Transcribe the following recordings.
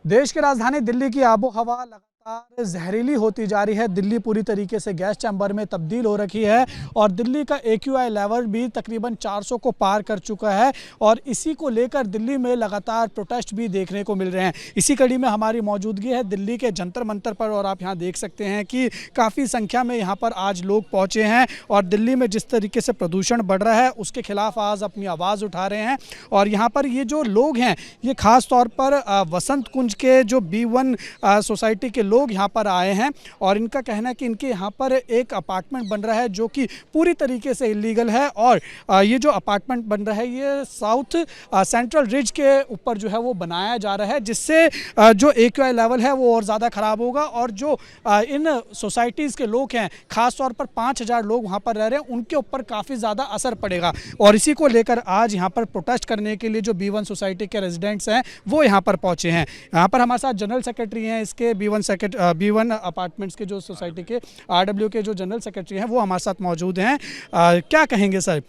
देश की राजधानी दिल्ली की आबो हवा लगातार जहरीली होती जा रही है। दिल्ली पूरी तरीके से गैस चैम्बर में तब्दील हो रखी है और दिल्ली का AQI लेवल भी तकरीबन 400 को पार कर चुका है और इसी को लेकर दिल्ली में लगातार प्रोटेस्ट भी देखने को मिल रहे हैं। इसी कड़ी में हमारी मौजूदगी है दिल्ली के जंतर मंतर पर और आप यहाँ देख सकते हैं कि काफ़ी संख्या में यहाँ पर आज लोग पहुँचे हैं और दिल्ली में जिस तरीके से प्रदूषण बढ़ रहा है उसके खिलाफ आज अपनी आवाज़ उठा रहे हैं। और यहाँ पर ये जो लोग हैं ये ख़ास तौर पर वसंत कुंज के जो B1 सोसाइटी के लोग यहाँ पर आए हैं और इनका कहना है कि इनके यहाँ पर एक अपार्टमेंट बन रहा है जो कि पूरी तरीके से इलीगल है और ये जो अपार्टमेंट बन रहा है ये साउथ सेंट्रल रिज के ऊपर जो है वो बनाया जा रहा है, जिससे जो AQI लेवल है वो और ज़्यादा ख़राब होगा और जो इन सोसाइटीज़ के लोग हैं ख़ास तौर पर 5000 लोग वहाँ पर रह रहे हैं उनके ऊपर काफ़ी ज़्यादा असर पड़ेगा। और इसी को लेकर आज यहाँ पर प्रोटेस्ट करने के लिए जो B1 सोसाइटी के रेजिडेंट्स हैं वो यहाँ पर पहुँचे हैं। यहाँ पर हमारे साथ जनरल सेक्रेटरी हैं इसके B1 अपार्टमेंट्स के जो सोसाइटी के RW के जो जनरल सेक्रेटरी हैं वो हमारे साथ मौजूद हैं। क्या कहेंगे सर,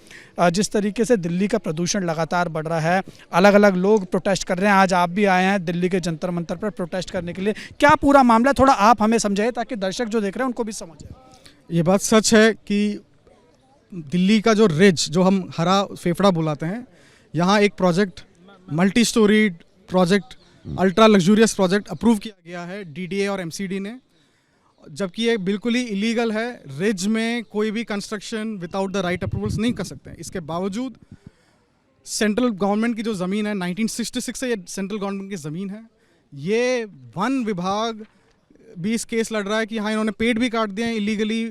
जिस तरीके से दिल्ली का प्रदूषण लगातार बढ़ रहा है, अलग अलग लोग प्रोटेस्ट कर रहे हैं, आज आप भी आए हैं दिल्ली के जंतर मंतर पर प्रोटेस्ट करने के लिए, क्या पूरा मामला थोड़ा आप हमें समझाइए ताकि दर्शक जो देख रहे हैं उनको भी समझ आए। ये बात सच है कि दिल्ली का जो रिज, जो हम हरा फेफड़ा बुलाते हैं, यहाँ एक project multi storeyed project, ultra luxurious project approve किया गया है DDA और MCD ने, जबकि ये बिल्कुल ही इलीगल है। रिज में कोई भी construction without the right approvals नहीं कर सकते हैं। इसके बावजूद सेंट्रल गवर्नमेंट की जो ज़मीन है 1966 से ये सेंट्रल गवर्नमेंट की ज़मीन है, ये वन विभाग भी इस केस लड़ रहा है कि हाँ इन्होंने पेड़ भी काट दिए हैं, इलीगली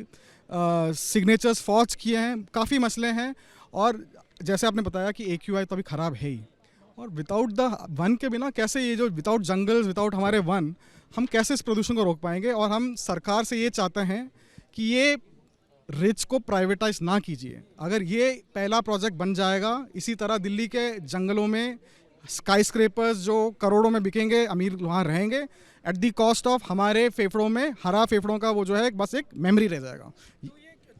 सिग्नेचर्स फॉर्ज किए हैं, काफ़ी मसले हैं। और जैसे आपने बताया कि AQI तो अभी ख़राब है ही, और विदाउट द वन के बिना कैसे ये जो विदाउट जंगल्स, विदाउट हमारे वन, हम कैसे इस प्रदूषण को रोक पाएंगे। और हम सरकार से ये चाहते हैं कि ये रिच को प्राइवेटाइज ना कीजिए। अगर ये पहला प्रोजेक्ट बन जाएगा, इसी तरह दिल्ली के जंगलों में स्काई स्क्रेपर्स जो करोड़ों में बिकेंगे, अमीर वहाँ रहेंगे एट दी कॉस्ट ऑफ हमारे फेफड़ों में, हरा फेफड़ों का वो जो है बस एक मेमोरी रह जाएगा।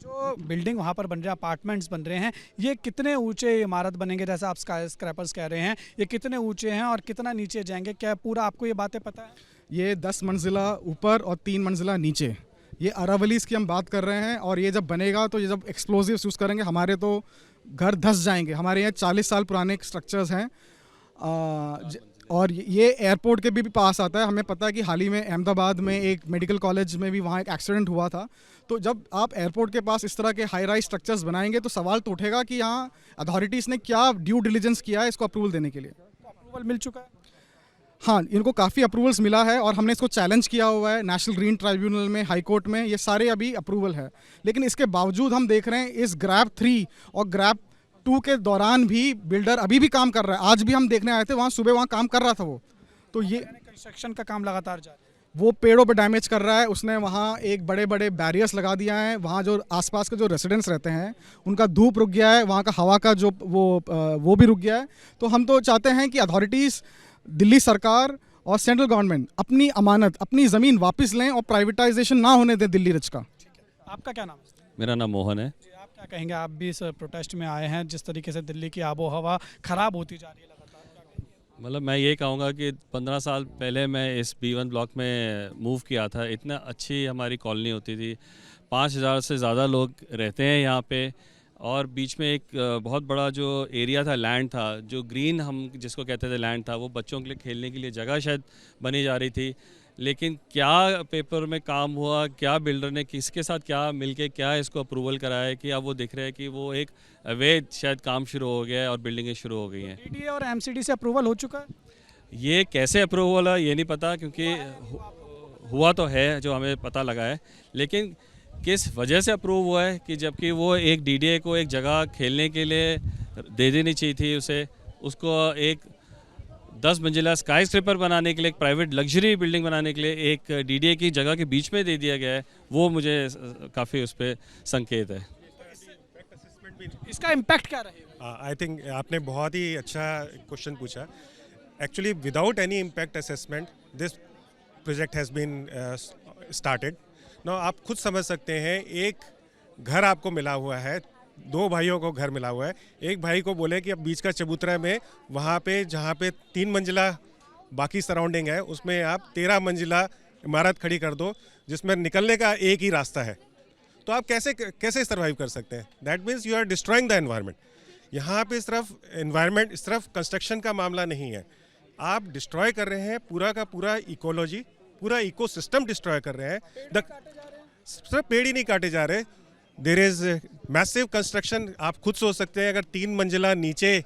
जो बिल्डिंग वहाँ पर बन रहे हैं, अपार्टमेंट्स बन रहे हैं, ये कितने ऊंचे इमारत बनेंगे, जैसे आप स्काई स्क्रैपर्स कह रहे हैं, ये कितने ऊंचे हैं और कितना नीचे जाएंगे, क्या पूरा आपको ये बातें पता है? ये 10 मंजिला ऊपर और 3 मंजिला नीचे, ये अरावलीज़ की हम बात कर रहे हैं। और ये जब बनेगा तो ये जब एक्सप्लोजिव्स यूज़ करेंगे हमारे तो घर धंस जाएंगे। हमारे यहाँ 40 साल पुराने स्ट्रक्चर्स हैं और ये एयरपोर्ट के भी पास आता है। हमें पता है कि हाल ही में अहमदाबाद में एक मेडिकल कॉलेज में भी वहाँ एक एक्सीडेंट हुआ था। तो जब आप एयरपोर्ट के पास इस तरह के हाई राइज स्ट्रक्चर्स बनाएंगे तो सवाल तो उठेगा कि यहाँ अथॉरिटीज़ ने क्या ड्यू डिलिजेंस किया है इसको अप्रूवल देने के लिए। अप्रूवल मिल चुका है? हाँ, इनको काफ़ी अप्रूवल्स मिला है और हमने इसको चैलेंज किया हुआ है नेशनल ग्रीन ट्राइब्यूनल में, हाई कोर्ट में, ये सारे अभी अप्रूवल है। लेकिन इसके बावजूद हम देख रहे हैं इस ग्रैब 3 और ग्रैब 2 के दौरान भी बिल्डर अभी भी काम कर रहा है। आज भी हम देखने आए थे, वहाँ सुबह वहाँ काम कर रहा था वो। तो ये कंस्ट्रक्शन का काम लगातार जारी है। वो पेड़ों पे डैमेज कर रहा है। उसने वहाँ एक बड़े बड़े बैरियर्स लगा दिया है। वहाँ जो आसपास के जो रेसिडेंट्स रहते हैं उनका धूप रुक गया है, वहाँ का हवा का जो वो भी रुक गया है। तो हम तो चाहते हैं कि अथॉरिटीज़, दिल्ली सरकार और सेंट्रल गवर्नमेंट अपनी अमानत, अपनी ज़मीन वापस लें और प्राइवेटाइजेशन ना होने दें दिल्ली रिच का। आपका क्या नाम है? मेरा नाम मोहन है। आप क्या कहेंगे, आप भी इस प्रोटेस्ट में आए हैं, जिस तरीके से दिल्ली की आबो हवा ख़राब होती जा रही है लगातार, क्या कहेंगे? मतलब मैं ये कहूँगा कि 15 साल पहले मैं इस B1 ब्लॉक में मूव किया था। इतना अच्छी हमारी कॉलोनी होती थी, 5000 से ज़्यादा लोग रहते हैं यहाँ पे, और बीच में एक बहुत बड़ा जो एरिया था, लैंड था, जो ग्रीन हम जिसको कहते थे लैंड था, वो बच्चों के लिए खेलने के लिए जगह शायद बनी जा रही थी। लेकिन क्या पेपर में काम हुआ, क्या बिल्डर ने किसके साथ क्या मिलके क्या इसको अप्रूवल कराया कि अब वो दिख रहा है कि वो एक अवैध शायद काम शुरू हो गया है और बिल्डिंगें शुरू हो गई हैं। DDA और MCD से अप्रूवल हो चुका है? ये कैसे अप्रूवल है ये नहीं पता, क्योंकि हुआ तो है जो हमें पता लगा है, लेकिन किस वजह से अप्रूव हुआ है कि जबकि वो एक DDA को एक जगह खेलने के लिए दे देनी चाहिए थी उसे, उसको एक 10 मंजिला स्काई स्क्रेपर बनाने के लिए, एक प्राइवेट लग्जरी बिल्डिंग बनाने के लिए एक DDA की जगह के बीच में दे दिया गया है। वो मुझे काफ़ी उस पर संकेत है। इसका इम्पैक्ट क्या रहेगा? आई थिंक आपने बहुत ही अच्छा क्वेश्चन पूछा। Actually without any impact assessment this project has been started. ना आप खुद समझ सकते हैं, एक घर आपको मिला हुआ है, 2 भाइयों को घर मिला हुआ है। एक भाई को बोले कि अब बीच का चबूतरा में वहाँ पे जहाँ पे 3 मंजिला बाकी सराउंडिंग है उसमें आप 13 मंजिला इमारत खड़ी कर दो जिसमें निकलने का एक ही रास्ता है, तो आप कैसे सर्वाइव कर सकते हैं? That means you are destroying the environment. यहाँ पे सिर्फ एनवायरनमेंट, सिर्फ कंस्ट्रक्शन का मामला नहीं है, आप डिस्ट्रॉय कर रहे हैं पूरा का पूरा इकोलॉजी, पूरा इकोसिस्टम डिस्ट्रॉय कर रहे हैं। सिर्फ पेड़ ही नहीं काटे जा रहे, देयर इज मैसिव कंस्ट्रक्शन। आप खुद सोच सकते हैं अगर 3 मंजिला नीचे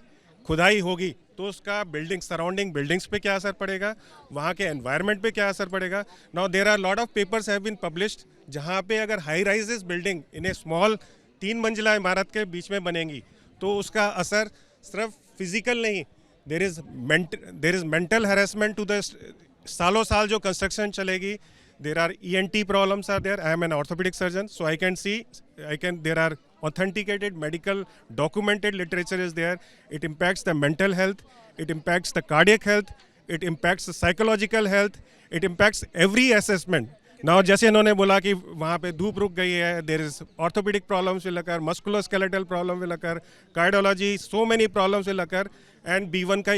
खुदाई होगी तो उसका सराउंडिंग बिल्डिंग्स पे क्या असर पड़ेगा, वहाँ के एनवायरनमेंट पे क्या असर पड़ेगा। Now there are lot of papers have been published जहाँ पे अगर high rises building in a small 3 मंजिला इमारत के बीच में बनेंगी तो उसका असर सिर्फ फिजिकल नहीं, there is mental harassment to the, सालों साल जो कंस्ट्रक्शन चलेगी। There are ENT problems are there. I am an orthopedic surgeon, so there are authenticated medical documented literature is there. It impacts the mental health, it impacts the cardiac health, it impacts the psychological health, it impacts every assessment. Now जैसे इन्होंने बोला कि वहाँ पे धूप रुक गई है, there is orthopedic problems will occur, musculoskeletal problem will occur, cardiology, so many problems will occur, and B1 का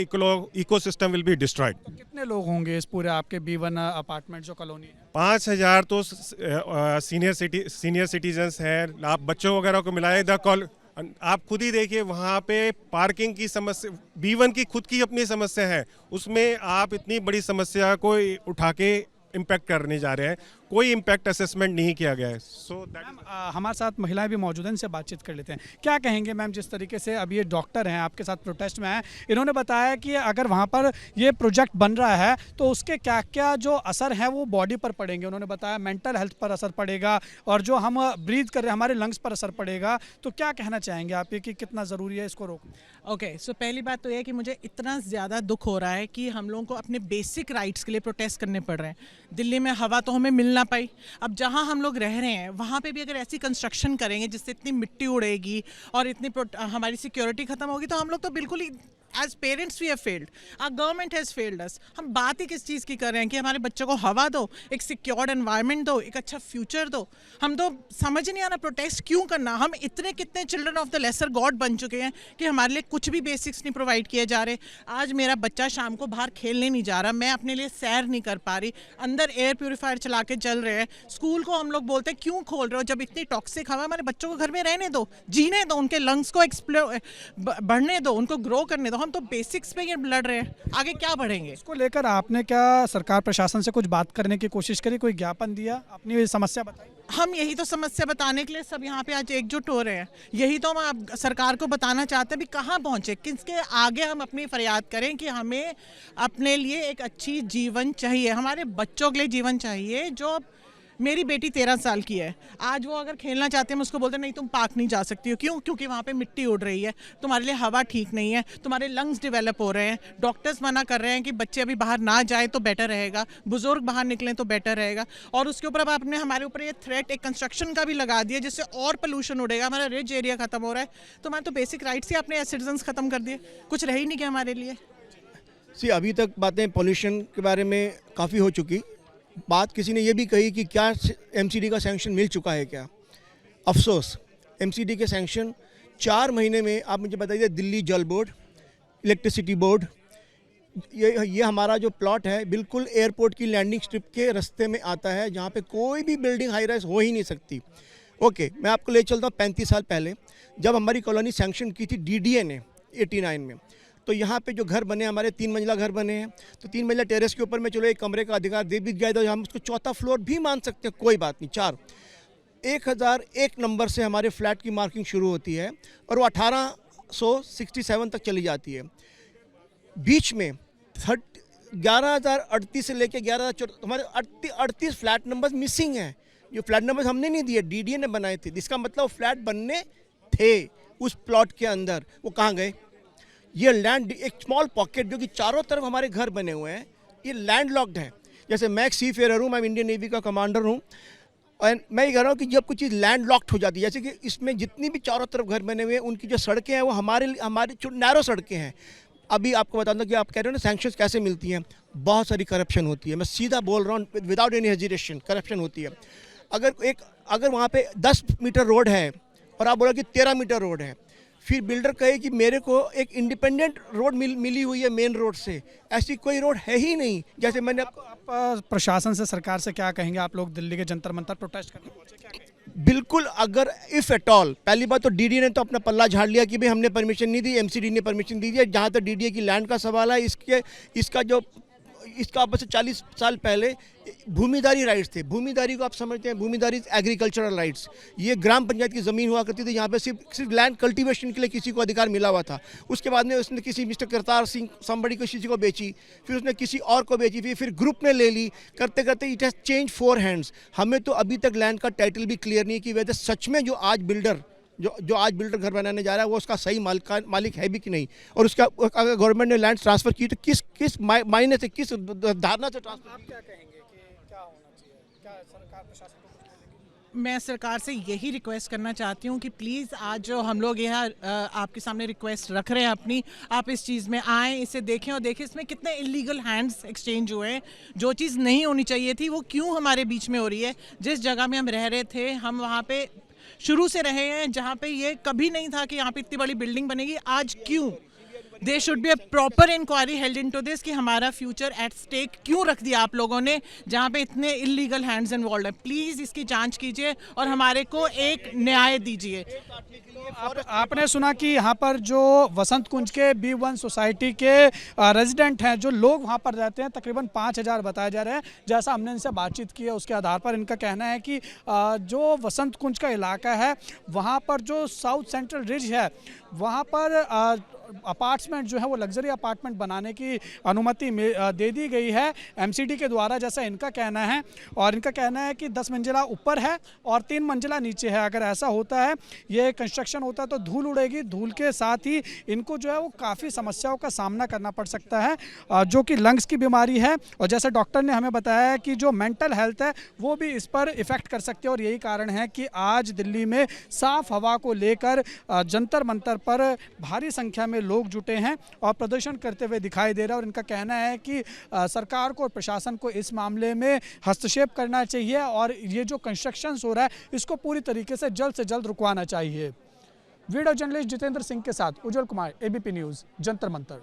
ecosystem will be destroyed. कितने लोग होंगे इस पूरे आपके B1 अपार्टमेंट जो कॉलोनी है? 5000 तो सीनियर सिटीजन्स हैं, आप बच्चों वगैरह को मिलाए आप खुद ही देखिए वहाँ पे पार्किंग की समस्या, B1 की खुद की अपनी समस्या है, उसमें आप इतनी बड़ी समस्या को उठा के इम्पैक्ट करने जा रहे हैं, कोई इम्पैक्ट असेसमेंट नहीं किया गया है। सो हमारे साथ महिलाएं भी मौजूद हैं, इनसे बातचीत कर लेते हैं। क्या कहेंगे मैम, जिस तरीके से अब ये डॉक्टर हैं आपके साथ प्रोटेस्ट में हैं, इन्होंने बताया कि अगर वहाँ पर ये प्रोजेक्ट बन रहा है तो उसके क्या क्या जो असर हैं वो बॉडी पर पड़ेंगे। उन्होंने बताया मेंटल हेल्थ पर असर पड़ेगा और जो हम ब्रीथ कर रहे हैं हमारे लंग्स पर असर पड़ेगा। तो क्या कहना चाहेंगे आप ये कि कितना ज़रूरी है इसको रोकना? ओके, सो पहली बात तो ये कि मुझे इतना ज़्यादा दुख हो रहा है कि हम लोगों को अपने बेसिक राइट्स के लिए प्रोटेस्ट करने पड़ रहे हैं। दिल्ली में हवा तो हमें मिल ना पाई, अब जहाँ हम लोग रह रहे हैं वहाँ पे भी अगर ऐसी कंस्ट्रक्शन करेंगे जिससे इतनी मिट्टी उड़ेगी और इतनी हमारी सिक्योरिटी ख़त्म होगी, तो हम लोग तो बिल्कुल ही as parents we have failed, our government has failed us. हम बात ही किस चीज़ की कर रहे हैं कि हमारे बच्चों को हवा दो, एक सिक्योर्ड एनवायरनमेंट दो, एक अच्छा फ्यूचर दो। हम तो समझ नहीं आ रहा प्रोटेस्ट क्यों करना। हम इतने कितने children of the lesser god बन चुके हैं कि हमारे लिए कुछ भी बेसिक्स नहीं प्रोवाइड किए जा रहे। आज मेरा बच्चा शाम को बाहर खेलने नहीं जा रहा, मैं अपने लिए सैर नहीं कर पा रही, अंदर एयर प्योरीफायर चला के चल रहे हैं। स्कूल को हम लोग बोलते हैं क्यों खोल रहे हो जब इतनी टॉक्सिक हवा, हमारे बच्चों को घर में रहने दो, जीने दो, उनके लंग्स को बढ़ने दो, उनको ग्रो करने दो। हम तो बेसिक्स पे ये लड़ रहे हैं, आगे क्या बढ़ेंगे? इसको लेकर आपने क्या सरकार प्रशासन से कुछ बात करने की कोशिश करी, कोई ज्ञापन दिया, अपनी समस्या बताई? हम यही तो समस्या बताने के लिए सब यहाँ पे आज एकजुट हो रहे हैं। यही तो हम सरकार को बताना चाहते हैं भी कहाँ पहुँचे, किसके आगे हम अपनी फरियाद करें कि हमें अपने लिए एक अच्छी जीवन चाहिए, हमारे बच्चों के लिए जीवन चाहिए। जो मेरी बेटी 13 साल की है, आज वो अगर खेलना चाहते हैं हम उसको बोलते हैं नहीं तुम पार्क नहीं जा सकती हो। क्यों? क्योंकि वहाँ पे मिट्टी उड़ रही है, तुम्हारे लिए हवा ठीक नहीं है, तुम्हारे लंग्स डेवलप हो रहे हैं। डॉक्टर्स मना कर रहे हैं कि बच्चे अभी बाहर ना जाए तो बेटर रहेगा, बुजुर्ग बाहर निकलें तो बेटर रहेगा। और उसके ऊपर अब आपने हमारे ऊपर ये थ्रेट एक कंस्ट्रक्शन का भी लगा दिया जिससे और पोल्यूशन उड़ेगा, हमारा रिच एरिया खत्म हो रहा है। तो हमारे तो बेसिक राइट्स ही आपने सिटीजन्स खत्म कर दिए, कुछ रह ही नहीं गया हमारे लिए। अभी तक बातें पॉल्यूशन के बारे में काफ़ी हो चुकी। बात किसी ने ये भी कही कि क्या एमसीडी का सैंक्शन मिल चुका है क्या? अफसोस, एमसीडी के सैंक्शन 4 महीने में, आप मुझे बताइए, दिल्ली जल बोर्ड, इलेक्ट्रिसिटी बोर्ड, ये हमारा जो प्लॉट है बिल्कुल एयरपोर्ट की लैंडिंग स्ट्रिप के रास्ते में आता है जहाँ पे कोई भी बिल्डिंग हाई राइज हो ही नहीं सकती। ओके, मैं आपको ले चलता हूँ 35 साल पहले जब हमारी कॉलोनी सैंक्शन की थी डीडीए ने 89 में। तो यहाँ पे जो घर बने हमारे 3 मंजिला घर बने हैं, तो 3 मंजिला टेरेस के ऊपर में चलो एक कमरे का अधिकार दे भी गया, तो हम उसको 4था फ्लोर भी मान सकते हैं, कोई बात नहीं। 4 1001 नंबर से हमारे फ्लैट की मार्किंग शुरू होती है और वो 1867 तक चली जाती है। बीच में 11,038 से लेके 11,000 हमारे 38 फ्लैट नंबर्स मिसिंग हैं। जो फ्लैट नंबर्स हमने नहीं दिए, डीडीए ने बनाए थे, जिसका मतलब फ्लैट बनने थे उस प्लॉट के अंदर, वो कहाँ गए? ये लैंड, एक स्मॉल पॉकेट जो कि चारों तरफ हमारे घर बने हुए हैं, ये लैंड लॉक्ड है। जैसे मैं एक सी फेयर हूँ, मैं इंडियन नेवी का कमांडर हूँ, और मैं ये कह रहा हूँ कि जब कुछ चीज़ लैंड लॉक्ड हो जाती है, जैसे कि इसमें जितनी भी चारों तरफ घर बने हुए हैं उनकी जो सड़कें हैं वो हमारे नैरो सड़कें हैं। अभी आपको बता दूँ कि आप कह रहे हो ना सैंक्शंस कैसे मिलती हैं, बहुत सारी करप्शन होती है। मैं सीधा बोल रहा हूँ विदाउट एनी हेजिटेशन, करप्शन होती है। अगर वहाँ पे 10 मीटर रोड है और आप बोलो कि 13 मीटर रोड है, फिर बिल्डर कहे कि मेरे को एक इंडिपेंडेंट रोड मिली हुई है मेन रोड से, ऐसी कोई रोड है ही नहीं। जैसे मैंने आप प्रशासन से, सरकार से क्या कहेंगे? आप लोग दिल्ली के जंतर मंतर प्रोटेस्ट करने पहुंचे, क्या कहेंगे? बिल्कुल, अगर इफ़ एट ऑल, पहली बात तो डीडी ने तो अपना पल्ला झाड़ लिया कि भाई हमने परमिशन नहीं दी, एमसीडी ने परमिशन दी है। जहाँ तक डीडीए की लैंड का सवाल है, इसका अब से 40 साल पहले भूमिदारी राइट्स थे। भूमिदारी को आप समझते हैं, भूमिदारी एग्रीकल्चरल राइट्स। ये ग्राम पंचायत की ज़मीन हुआ करती थी, यहाँ पे सिर्फ लैंड कल्टीवेशन के लिए किसी को अधिकार मिला हुआ था। उसके बाद में उसने किसी मिस्टर करतार सिंह समबड़ी को किसी को बेची, फिर उसने किसी और को बेची, फिर ग्रुप ने ले ली। करते करते इट हैज़ चेंज 4 हैंड्स। हमें तो अभी तक लैंड का टाइटल भी क्लियर नहीं की वजह सच में जो आज बिल्डर घर बनाने जा रहा है वो उसका सही मालिक है भी कि नहीं, और उसका अगर गवर्नमेंट ने लैंड ट्रांसफ़र की तो किस मायने से, किस धारणा से ट्रांसफ़र। आप क्या कहेंगे कि क्या होना चाहिए? क्या सरकार प्रशासन को कुछ बोलेगी? मैं सरकार से यही रिक्वेस्ट करना चाहती हूँ कि प्लीज़ आज जो हम लोग यहाँ आपके सामने रिक्वेस्ट रख रहे हैं अपनी, आप इस चीज़ में आएँ, इसे देखें और देखें इसमें कितने इलीगल हैंड्स एक्सचेंज हुए हैं। जो चीज़ नहीं होनी चाहिए थी वो क्यों हमारे बीच में हो रही है। जिस जगह में हम रह रहे थे, हम वहाँ पे शुरू से रहे हैं, जहाँ पे ये कभी नहीं था कि यहाँ पे इतनी बड़ी बिल्डिंग बनेगी। आज क्यों? There should be a proper inquiry held into this कि हमारा फ्यूचर एट स्टेक क्यों रख दिया आप लोगों ने, जहाँ पे इतने इलीगल हैंड्स इन्वॉल्व है। प्लीज़ इसकी जांच कीजिए और हमारे को एक न्याय दीजिए। आपने सुना कि यहाँ पर जो वसंत कुंज के B1 सोसाइटी के रेजिडेंट हैं, जो लोग वहाँ पर रहते हैं, तकरीबन 5000 बताए जा रहे हैं। जैसा हमने इनसे बातचीत की है उसके आधार पर इनका कहना है कि जो वसंत कुंज का इलाका है वहाँ पर जो साउथ सेंट्रल रिज है वहाँ पर अपार्टमेंट जो है वो लग्जरी अपार्टमेंट बनाने की अनुमति दे दी गई है एमसीडी के द्वारा, जैसा इनका कहना है। और इनका कहना है कि 10 मंजिला ऊपर है और 3 मंजिला नीचे है। अगर ऐसा होता है, ये कंस्ट्रक्शन होता है तो धूल उड़ेगी, धूल के साथ ही इनको जो है वो काफ़ी समस्याओं का सामना करना पड़ सकता है, जो कि लंग्स की बीमारी है। और जैसे डॉक्टर ने हमें बताया है कि जो मेंटल हेल्थ है वो भी इस पर इफ़ेक्ट कर सकती है। और यही कारण है कि आज दिल्ली में साफ़ हवा को लेकर जंतर मंतर पर भारी संख्या में लोग जुटे हैं और प्रदर्शन करते हुए दिखाई दे रहा है। और इनका कहना है कि सरकार को और प्रशासन को इस मामले में हस्तक्षेप करना चाहिए और ये जो कंस्ट्रक्शन हो रहा है इसको पूरी तरीके से जल्द रुकवाना चाहिए। वीडियो जर्नलिस्ट जितेंद्र सिंह के साथ उज्जवल कुमार, एबीपी न्यूज़, जंतर मंतर।